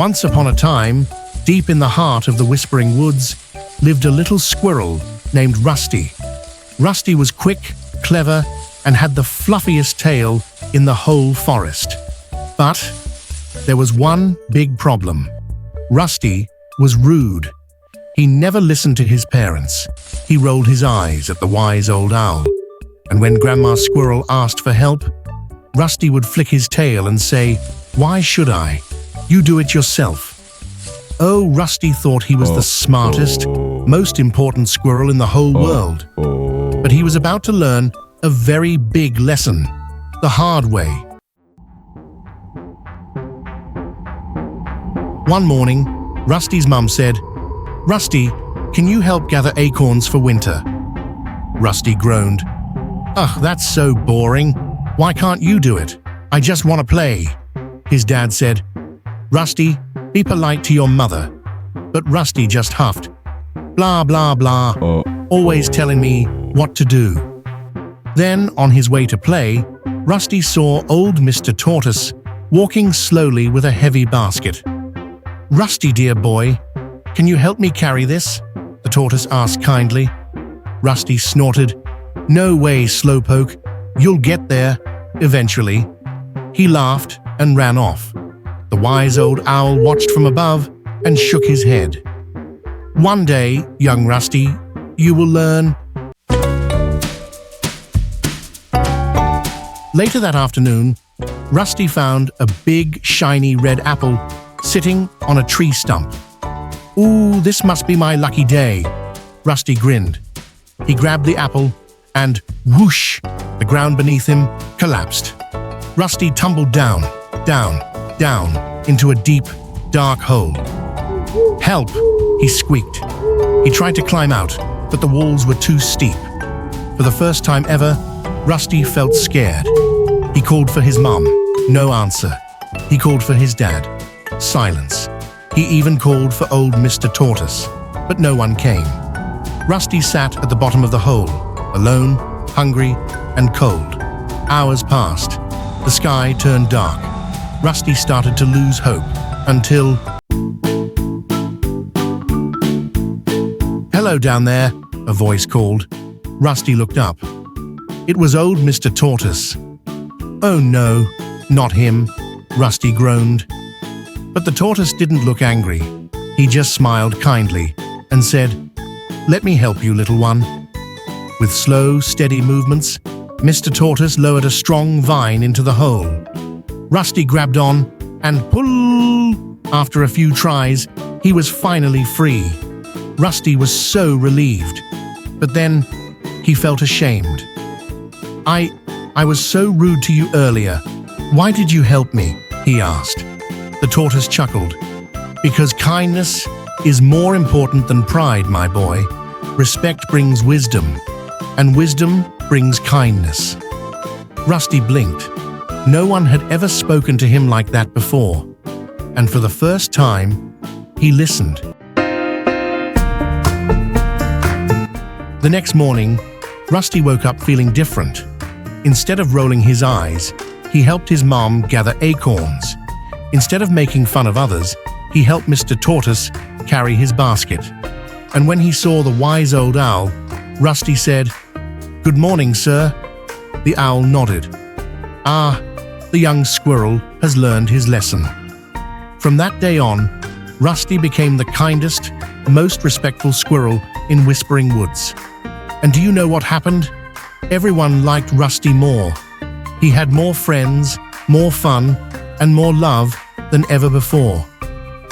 Once upon a time, deep in the heart of the Whispering Woods, lived a little squirrel named Rusty. Rusty was quick, clever, and had the fluffiest tail in the whole forest. But there was one big problem. Rusty was rude. He never listened to his parents. He rolled his eyes at the wise old owl. And when Grandma Squirrel asked for help, Rusty would flick his tail and say, "Why should I? You do it yourself." Oh, Rusty thought he was the smartest, most important squirrel in the whole world. But he was about to learn a very big lesson, the hard way. One morning, Rusty's mum said, "Rusty, can you help gather acorns for winter?" Rusty groaned. "Ugh, that's so boring. Why can't you do it? I just want to play." His dad said, "Rusty, be polite to your mother." But Rusty just huffed. "Blah, blah, blah, always telling me what to do." Then, on his way to play, Rusty saw old Mr. Tortoise walking slowly with a heavy basket. "Rusty, dear boy, can you help me carry this?" the tortoise asked kindly. Rusty snorted. "No way, slowpoke. You'll get there, eventually." He laughed and ran off. The wise old owl watched from above and shook his head. "One day, young Rusty, you will learn." Later that afternoon, Rusty found a big, shiny red apple sitting on a tree stump. "Ooh, this must be my lucky day," Rusty grinned. He grabbed the apple and whoosh, the ground beneath him collapsed. Rusty tumbled down, into a deep, dark hole. "Help!" he squeaked. He tried to climb out, but the walls were too steep. For the first time ever, Rusty felt scared. He called for his mom. No answer. He called for his dad. Silence. He even called for old Mr. Tortoise, but no one came. Rusty sat at the bottom of the hole, alone, hungry, and cold. Hours passed. The sky turned dark. Rusty started to lose hope until... "Hello down there," a voice called. Rusty looked up. It was old Mr. Tortoise. "Oh no, not him," Rusty groaned. But the tortoise didn't look angry. He just smiled kindly and said, "Let me help you, little one." With slow, steady movements, Mr. Tortoise lowered a strong vine into the hole. Rusty grabbed on and pull. After a few tries, he was finally free. Rusty was so relieved. But then he felt ashamed. I was so rude to you earlier. Why did you help me?" he asked. The tortoise chuckled. "Because kindness is more important than pride, my boy. Respect brings wisdom, and wisdom brings kindness." Rusty blinked. No one had ever spoken to him like that before, and for the first time, he listened. The next morning, Rusty woke up feeling different. Instead of rolling his eyes, he helped his mom gather acorns. Instead of making fun of others, he helped Mr. Tortoise carry his basket. And when he saw the wise old owl, Rusty said, "Good morning, sir." The owl nodded. "Ah, the young squirrel has learned his lesson." From that day on, Rusty became the kindest, most respectful squirrel in Whispering Woods. And do you know what happened? Everyone liked Rusty more. He had more friends, more fun, and more love than ever before.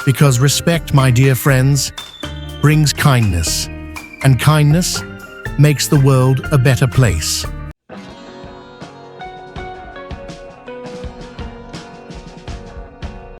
Because respect, my dear friends, brings kindness, and kindness makes the world a better place.